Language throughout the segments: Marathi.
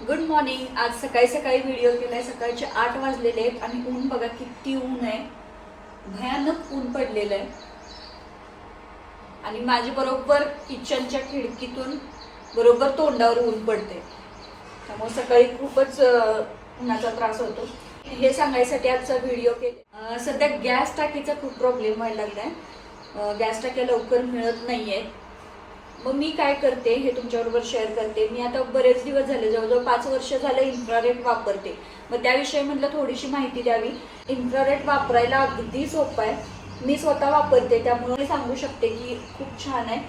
Good morning. आज सकाळी सकाळी व्हिडिओ केलाय. सकाळचे 8 वाजलेले आहेत आणि ऊन बघा किती ऊन आहे. भयानक ऊन पडलेलं आहे आणि माझ्या बरोबर किचनच्या खिडकीतून बरोबर तोंडावर ऊन पडते. त्यामुळे सकाळी खूपच उन्हाचा त्रास होतो. हे सांगायसाठी आजचा व्हिडिओ केला. सध्या गॅस टाकीचा खूप प्रॉब्लेम व्हायला लागलाय. गॅस टाक्या लवकर मिळत नाहीये. मग मी काय करते हे तुमच्याबरोबर शेअर करते. मी आता बरेच दिवस झाले, जवळजवळ 5 वर्ष झाले इन्फ्रारेड वापरते. मग त्याविषयी म्हटलं थोडीशी माहिती द्यावी. इन्फ्रारेड वापरायला अगदी सोपं आहे. मी स्वतः वापरते त्यामुळे मी सांगू शकते की खूप छान आहे.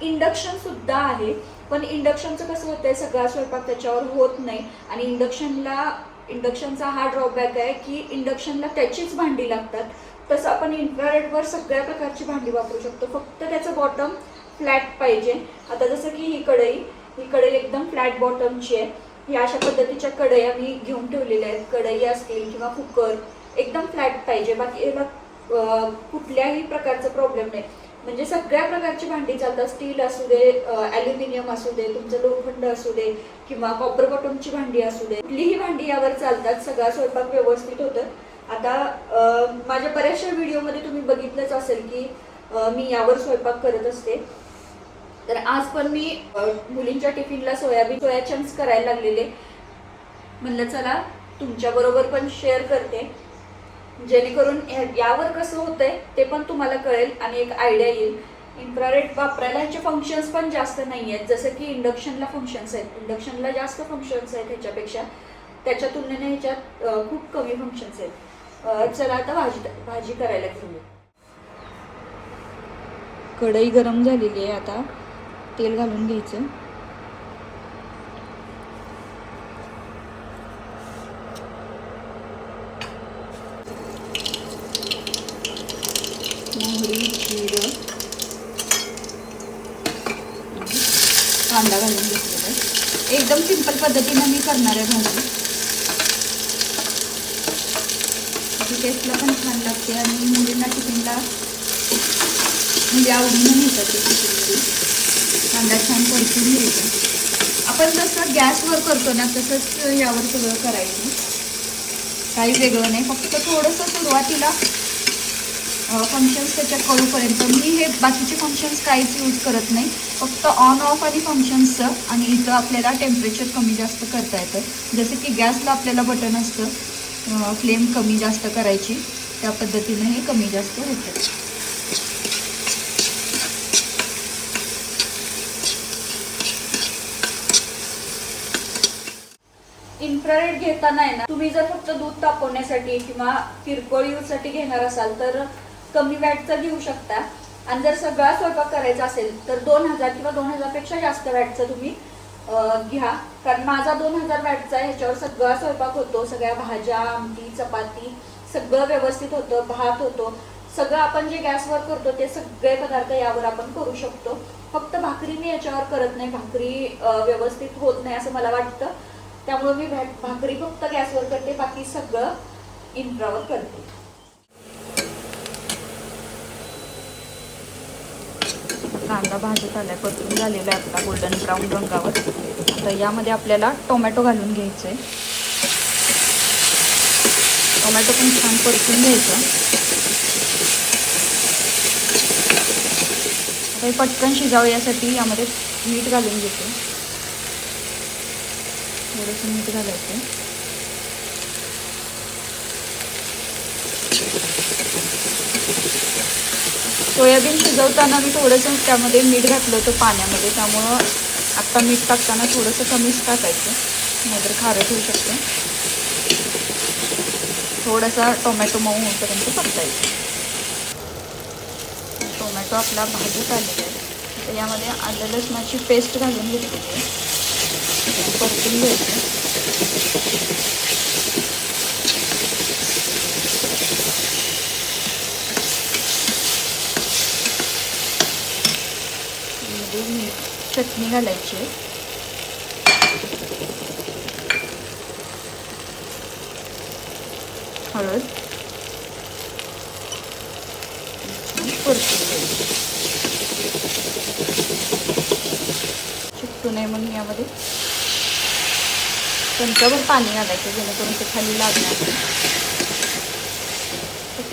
इंडक्शन सुद्धा आहे, पण इंडक्शनचं कसं होतंय, सगळा स्वयंपाक त्याच्यावर होत नाही आणि इंडक्शनचा हा ड्रॉबॅक आहे की इंडक्शनला त्याचीच भांडी लागतात. तसं आपण इन्फ्रारेडवर सगळ्या प्रकारची भांडी वापरू शकतो. फक्त त्याचं बॉटम फ्लॅट पाहिजे. आता जसं की ही कढई एकदम फ्लॅट बॉटमची आहे. ही अशा पद्धतीच्या कढया मी घेऊन ठेवलेल्या आहेत. कढई असतील किंवा कुकर एकदम फ्लॅट पाहिजे. बाकी याला कुठल्याही प्रकारचा प्रॉब्लेम नाही. म्हणजे सगळ्या प्रकारची भांडी चालतात. स्टील असू दे, ॲल्युमिनियम असू दे, तुमचं लोखंड असू दे किंवा कॉपर बॉटमची भांडी असू दे, कुठलीही भांडी यावर चालतात. सगळा स्वयंपाक व्यवस्थित होतं. आता माझ्या बऱ्याचशा व्हिडिओमध्ये तुम्ही बघितलंच असेल की मी यावर स्वयंपाक करत असते. तर आज पण मी मुलींच्या टिफिनला सोया चंक्स करायला लागलेले. म्हणलं चला तुमच्या बरोबर पण शेअर करते, जेणेकरून यावर कसं होतंय ते पण तुम्हाला कळेल आणि एक आयडिया येईल. इन्फ्रारेड वापरायला ह्याचे फंक्शन्स पण जास्त नाही आहेत, जसं की इंडक्शनला फंक्शन्स आहेत. इंडक्शनला जास्त फंक्शन्स आहेत ह्याच्यापेक्षा. त्याच्या तुलनेने ह्याच्यात खूप कमी फंक्शन्स आहेत. चला आता भाजी करायला घेऊया. कढई गरम झालेली आहे. आता तेल घालून घ्यायचं. मोहरी, जिरं, कांदा घालून घेतलेला आहे. एकदम सिंपल पद्धतीनं मी करणार आहे भाजी. टेस्टला पण छान लागते आणि मुलींना टिफिनला म्हणजे आवडीनं नेतात ते टिफिनमध्ये. कांदा छान परतून घ्यायचा. आपण जसं गॅसवर करतो ना तसंच यावर सगळं करायचं. काही वेगळं नाही. फक्त थोडंसं सुरुवातीला फंक्शन्स त्याच्यात कळूपर्यंत मी हे बाकीचे फंक्शन्स काहीच यूज करत नाही. फक्त ऑन ऑफ आणि फंक्शन्सचं. आणि इथं आपल्याला टेम्परेचर कमी जास्त करता येतं. जसं की गॅसला आपल्याला बटन असतं फ्लेम कमी जास्त करायची, त्या पद्धतीनं हे कमी जास्त होतं. इन्फ्रारेड घेताना आहे ना, तुम्ही जर फक्त दूध तापवण्यासाठी किंवा किरकोळ यूजसाठी घेणार असाल तर कमी वॅटचा घेऊ शकता. आणि जर सगळा स्वयंपाक करायचा असेल तर 2000 किंवा 2000 पेक्षा जास्त वॅटचा तुम्ही घ्या. कारण माझा 2000 वॅटचा आहे. ह्याच्यावर सगळा स्वयंपाक होतो. सगळ्या भाज्या, आमटी, चपाती सगळं व्यवस्थित होतं. भात होतो. सगळं आपण जे गॅसवर करतो ते सगळे पदार्थ यावर आपण करू शकतो. फक्त भाकरी मी याच्यावर करत नाही. भाकरी व्यवस्थित होत नाही असं मला वाटतं. त्यामुळे मी भाकरी फक्त गॅसवर करते, बाकी सगळं इन्फ्रावर करते. कांदा भाजत आलाय, परतून झालेला आहे आपला गोल्डन ब्राऊन रंगावर. आता यामध्ये आपल्याला टोमॅटो घालून घ्यायचं आहे. टोमॅटो पण छान परतून घ्यायचं. आता हे पटकन शिजावं यासाठी यामध्ये मीठ घालून घेतो. थोडंसं मीठ घालायचं. सोयाबीन शिजवताना मी थोडंसं त्यामध्ये मीठ घातलं होतं पाण्यामध्ये, त्यामुळं आत्ता मीठ टाकताना थोडंसं कमीच टाकायचं, नाहीतर खारट होऊ शकतं. थोडासा टोमॅटो मऊ होईपर्यंत परतायचं. टोमॅटो आपला भाजत आलेला आहे. तर यामध्ये आलं लसणाची पेस्ट घालून घेतलेली आहे. परतून घ्यायचं. चटणी घालायची. हळद, परतून घ्यायची. चिकटू नये म्हणून यामध्ये चमच्यावर पाणी घालायचं जेणेकरून ते खाली लागणार नाही.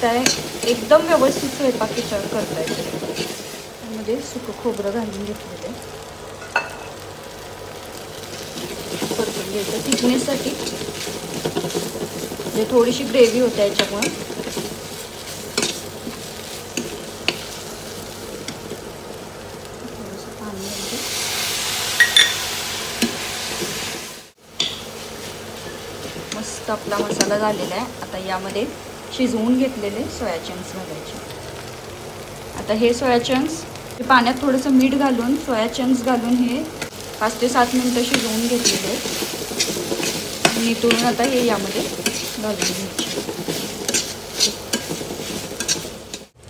काय एकदम व्यवस्थित स्वयंपाक त्याच्यावर करता येतो. त्यामध्ये सुकं खोबरं घालून घेतलेलं आहे. परतून घ्यायचं थिकनेससाठी, म्हणजे थोडीशी ग्रेव्ही होते याच्यामुळे. थोडंसं पाणी घ्यायचं. मस्त आपला मसाला झालेला आहे. आता यामध्ये शिजवून घेतलेले सोया चंक्स घालायचे. आता हे सोया चंक्स पाण्यात थोडंसं मीठ घालून सोया चंक्स घालून हे 5 ते 7 मिनटं शिजवून घेतलेले. नितळून आता हे यामध्ये घालून घ्यायचे.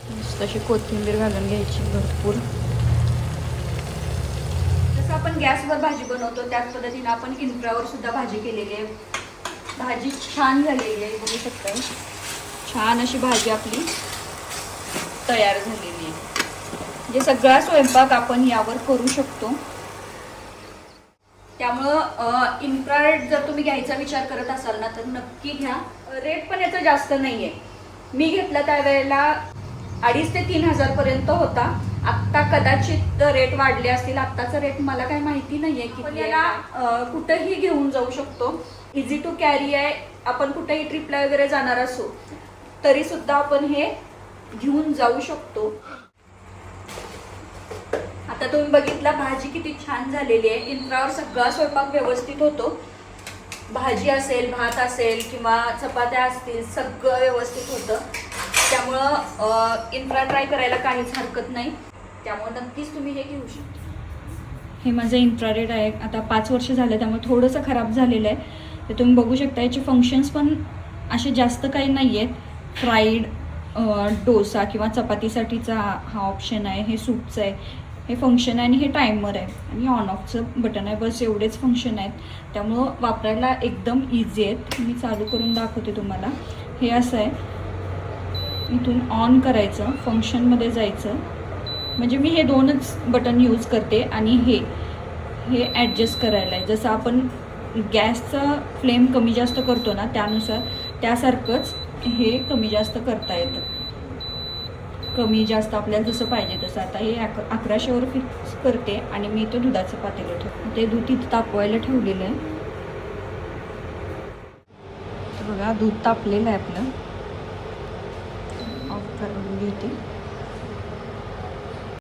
मस्त अशी कोथिंबीर घालून घ्यायची भरपूर. जसं आपण गॅसवर भाजी बनवतो त्याच पद्धतीने आपण इन्फ्रावर सुद्धा भाजी केलेली आहे. भाजी छान झालेली आहे, बघू शकता. छान अशी भाजी आपली तयार झालेली आहे. म्हणजे सगळा स्वयंपाक आपण यावर करू शकतो. त्यामुळं इन्फ्रारेड जर तुम्ही घ्यायचा विचार करत असाल ना तर नक्की घ्या. रेट पण याचा जास्त नाही आहे. मी घेतला त्यावेळेला 2,500 ते 3,000 पर्यंत होता. आत्ता कदाचित रेट वाढले असतील. आत्ताचा रेट मला काही माहिती नाही आहे की याला कुठंही घेऊन जाऊ शकतो. इझी टू कॅरी आहे. आपण कुठेही ट्रिपला वगैरे जाणार असू तरी सुद्धा आपण हे घेऊन जाऊ शकतो. आता तुम्ही बघितला भाजी किती छान झालेली आहे. इन्फ्रावर सगळा स्वयंपाक व्यवस्थित होतो. भाजी असेल, भात असेल किंवा चपात्या असतील, सगळं व्यवस्थित होतं. त्यामुळं इन्फ्रा ट्राय करायला काहीच हरकत नाही. त्यामुळे नक्कीच तुम्ही हे घेऊ शकता. हे माझं इन्फ्रारेड आहे. आता 5 वर्ष झालं, त्यामुळे थोडंसं खराब झालेलं आहे. ते तुम्ही बघू शकता. याचे फंक्शन्स पण असे जास्त काही नाही आहेत. फ्राईड डोसा किंवा चपातीसाठीचा हा ऑप्शन आहे. हे सूपचं आहे, हे फंक्शन आहे. आणि हे टायमर आहे आणि ऑन ऑफचं बटन आहे. बस एवढेच फंक्शन आहेत. त्यामुळं वापरायला एकदम इझी आहेत. मी चालू करून दाखवते तुम्हाला. हे असं आहे, इथून ऑन करायचं, फंक्शनमध्ये जायचं. म्हणजे मी हे 2च बटन यूज करते. आणि हे ॲडजस्ट करायला आहे. जसं आपण गॅसचा फ्लेम कमी जास्त करतो ना त्यासारखंच हे कमी जास्त करता येतं. कमी जास्त आपल्याला जसं पाहिजे तसं. आता हे 1100वर फिक्स करते आणि मी तो दुधाचं पातेलं ठेवते. ते दूध इथं तापवायला ठेवलेलं आहे. बघा दूध तापलेलं आहे आपलं. ऑफ करून घेते.